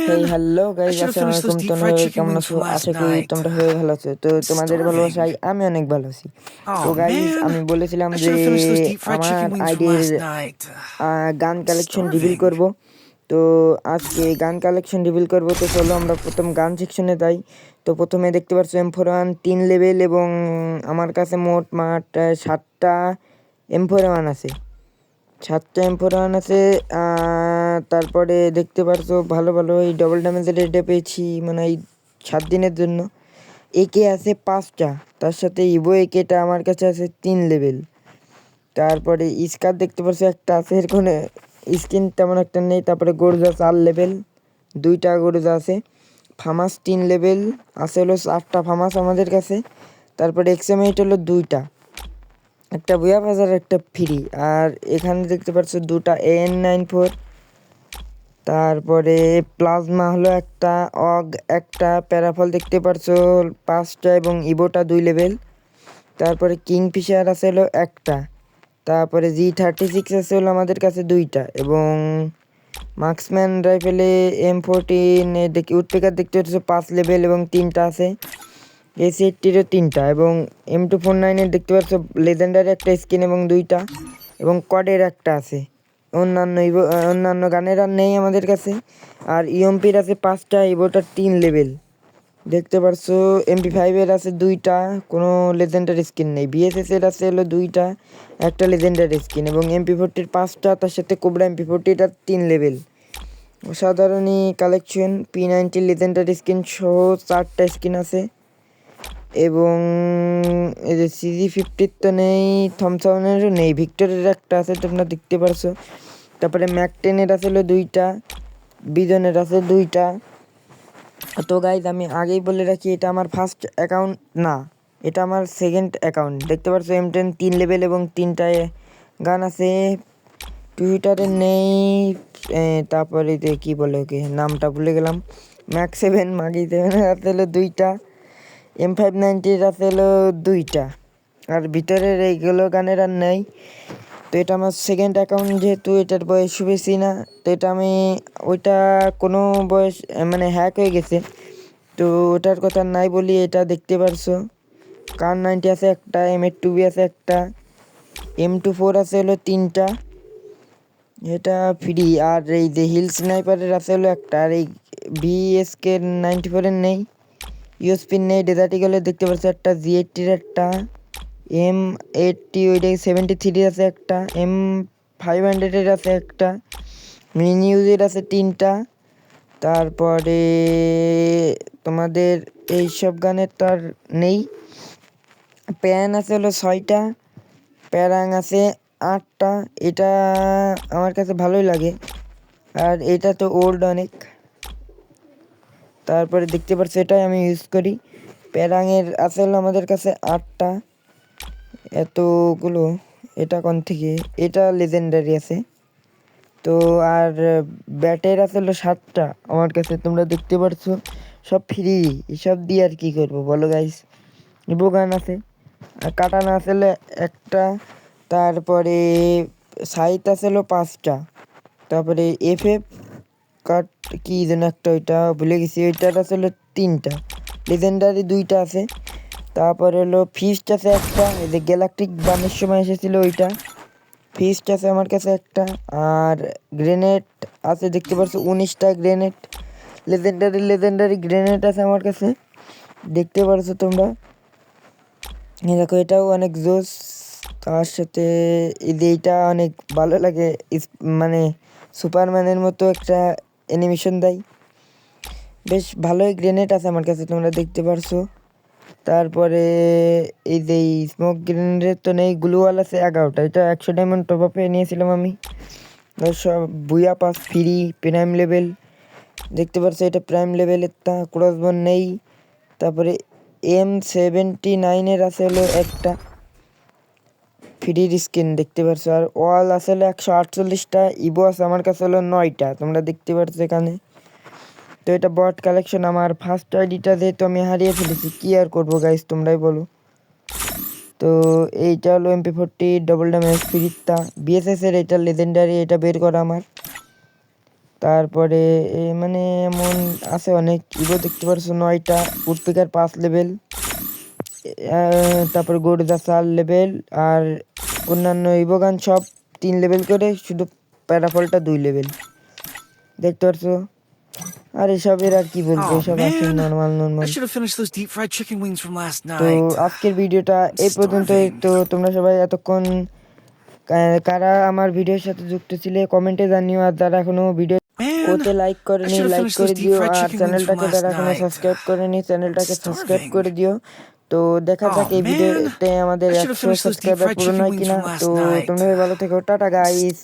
Hey man! Hello I guys, should have আসসালামু finished those আলাইকুম। deep তোমরা fried সবাই chicken কেমন wings আছো? from last আশা করি night. তোমরা সবাই ভালো আছো। তো তোমাদের Starving. ভালোবাসায় আমি অনেক ভালো আছি। তো Oh গাইজ, man! আমি বলেছিলাম I যে should have finished those deep fried আমার chicken wings from আইডির last night. গান কালেকশন রিভিল Starving. করব। তো আজকে গান কালেকশন রিভিল করব। তো চলো আমরা প্রথম গান সেকশনে যাই। তো প্রথমে দেখতে পাচ্ছ M41 3 লেভেল এবং আমার কাছে মোট 7টা M41 আছে। 7টা M41 আছে। তারপরে দেখতে পারছো ভালো ভালো এই ডবল ড্যামেজের রেটে পেয়েছি, মানে এই 7 দিনের জন্য। একে আছে 5টা, তার সাথে ইভো একেটা আমার কাছে আছে 3 লেভেল। তারপরে স্কার দেখতে পাচ্ছি একটা আছে, এরকম স্কিন তেমন একটা নেই। তারপরে গরুজা 4 লেভেল, 2টা গরুজা আছে। ফামাস 3 লেভেল আছে হলো 8টা ফামাস আমাদের কাছে। তারপরে এক্সএমএইট হলো 2টা, একটা বুয়া বাজার একটা ফ্রি। আর এখানে দেখতে পাচ্ছ 2টা AN94। তারপরে প্লাজমা হলো একটা, অগ একটা, প্যারাফল দেখতে পারছো 5টা এবং ইভোটা 2 লেভেল। তারপরে কিংফিশার আছে হলো একটা। তারপরে G36 আছে হলো আমাদের কাছে 2টা এবং মার্কসম্যান রাইফেলে M14 দেখি উডপেকার দেখতে পাচ্ছ 5 লেভেল এবং 3টা আছে। AC80-রও 3টা এবং M249-এর দেখতে পাচ্ছ লেজেন্ডারি একটা স্কিন এবং 2টা এবং কডের একটা আছে। অন্যান্য গানের আর নেই আমাদের কাছে। আর ইএমপির আছে 5টা, ইভোটার 3 লেভেল দেখতে পারছো। MP5-এর আছে 2টা, কোনো লেজেন্ডারি স্কিন নেই। BSS-এর আছে হলো 2টা, একটা লেজেন্ডারি স্কিন এবং MP40-র 5টা, তার সাথে কোবরা MP40-টার 3 লেভেল। অসাধারণই কালেকশন। P90 লেজেন্ডারি স্কিন সহ 4টা স্কিন আছে এবং এই যে CG50 তো নেই, থমসনেরও নেই, ভিক্টরের একটা আছে তোমরা দেখতে পারছো। তারপরে ম্যাক-10-এর আছে হলো 2টা, বিজনের আছে 2টা। তো গাইজ, আমি আগেই বলে রাখি এটা আমার ফার্স্ট অ্যাকাউন্ট না, এটা আমার সেকেন্ড অ্যাকাউন্ট। দেখতে পারছো M10 3 লেভেল এবং 3টায় গান আছে। টুইটারে নেই। তারপরে কি বলে ওকে, নামটা ভুলে গেলাম। ম্যাক 7 মাগি 7 আছে হলো 2টা, M590 আছে হলো 2টা। আর ভিতরের এইগুলো গানের আর নেই। তো এটা আমার সেকেন্ড অ্যাকাউন্ট, যেহেতু এটার বয়স বেশি না। তো এটা আমি ওইটা কোনো বয়স মানে হ্যাক হয়ে গেছে, তো ওটার কথা নাই বলি। এটা দেখতে পারছো কার 90 আছে একটা, M8-2B আছে একটা, M24 আছে হলো 3টা, এটা ফ্রি। আর এই যে হিল স্নাইপারের আছে হলো একটা। আর এই BSK-94-এর নেই, ইউএসপির নেই। ডেজার্ট ইগলের দেখতে পাচ্ছি একটা, G80-র একটা, M80 ওইটাই 73 আছে একটা, M500-এর আছে একটা, মিনি ইউজের আছে 3টা। তারপরে তোমাদের এইসব গানের তো আর নেই। প্যান আছে হলো 6টা, প্যারাং আছে 8টা। এটা আমার কাছে ভালোই লাগে, আর এটা তো ওল্ড অনেক। তারপরে দেখতে পাচ্ছ এটাই আমি ইউজ করি। প্যারাংয়ের আছে হলো আমাদের কাছে 8টা, এতগুলো। এটা কোন থেকে, এটা লেজেন্ডারি আছে। তো আর ব্যাটের আছে হলো 7টা আমার কাছে, তোমরা দেখতে পারছো সব ফ্রি। এসব দিয়ে আর কি করবো বলো গাইস। ইভো গান আছে, আর কাটানা আছে হলো একটা। তারপরে সাইত আছে হলো 5টা। তারপরে FF কাট কি যেন একটা, ওইটা ভুলে গেছি। ওইটার আছে হলো 3টা, লেজেন্ডারি 2টা আছে। তারপরে হলো ফিস্ট আছে একটা, এই যে গ্যালাকটিক বানের সময় এসেছিলো ওইটা। ফিস্ট আছে আমার কাছে একটা। আর গ্রেনেড আছে দেখতে পাচ্ছ 19টা গ্রেনেড, লেজেন্ডারি গ্রেনেড আছে আমার কাছে, দেখতে পারছো তোমরা। এই দেখো, এটাও অনেক জোস। তার সাথে এই যে এইটা অনেক ভালো লাগে, মানে সুপারম্যানের মতো একটা অ্যানিমেশন দেয়। বেশ ভালোই গ্রেনেড আছে আমার কাছে, তোমরা দেখতে পারছো। তারপরে এই যে স্মোক গ্রেনেডের তো নেই, গ্লুওয়াল আছে 11টা। এটা 100 ডায়মন্ড টপ আপে নিয়েছিলাম আমি। সব বুয়া পাস ফ্রি, প্রাইম লেভেল দেখতে পাচ্ছ। এটা প্রাইম লেভেলের, তা ক্রসবোন নেই। তারপরে M79-এর আছে হলো একটা ফ্রির স্কিন দেখতে পাচ্ছ। আর ওয়াল আছে হলো 148টা, ইভো আছে আমার কাছে হলো 9টা, তোমরা দেখতে পাচ্ছ এখানে। তো এটা বট কালেকশন। আমার ফার্স্ট আইডিটা যেহেতু আমি হারিয়ে ফেলেছি, কি আর করবো গাইস, তোমরাই বলো। তো এইটা হলো MP40 ডবল ড্যামেজ ফ্রিটা, BSS-এর এটা লেজেন্ডারি, এটা বের করা আমার। তারপরে মানে এমন আছে অনেক ইভো দেখতে পারছো 9টা, উডপিকার 5 লেভেল, তারপর গরুদা 4 লেভেল, আর অন্যান্য ইভোগান সব 3 লেভেল করে, শুধু প্যারাফলটা 2 লেভেল দেখতে পারছো। আর এসবের আর কি বলবো, Oh এসব আছে man, normal I normal. should have finished those deep fried chicken wings from last তো night. আজকের ভিডিওটা I'm এই পর্যন্তই। starving. তো তোমরা সবাই এতক্ষণ কারা আমার ভিডিওর সাথে যুক্ত ছিলে কমেন্টে জানিও, আর যারা এখনো ভিডিও Man, ওতে লাইক I করেনি should have লাইক finished করে those deep দিও, fried আর chicken wings from চ্যানেলটাকে last যারা এখনো night. সাবস্ক্রাইব করেনি I'm চ্যানেলটাকে সাবস্ক্রাইব starving. করে দিও। তো দেখা যাক Oh এই man, ভিডিওতে আমাদের I should have 100 finished those deep subscriber fried পূরণ chicken হয় wings কিনা। from তো last night. তোমরা সবাই ভালো থেকো, টাটা গাইস।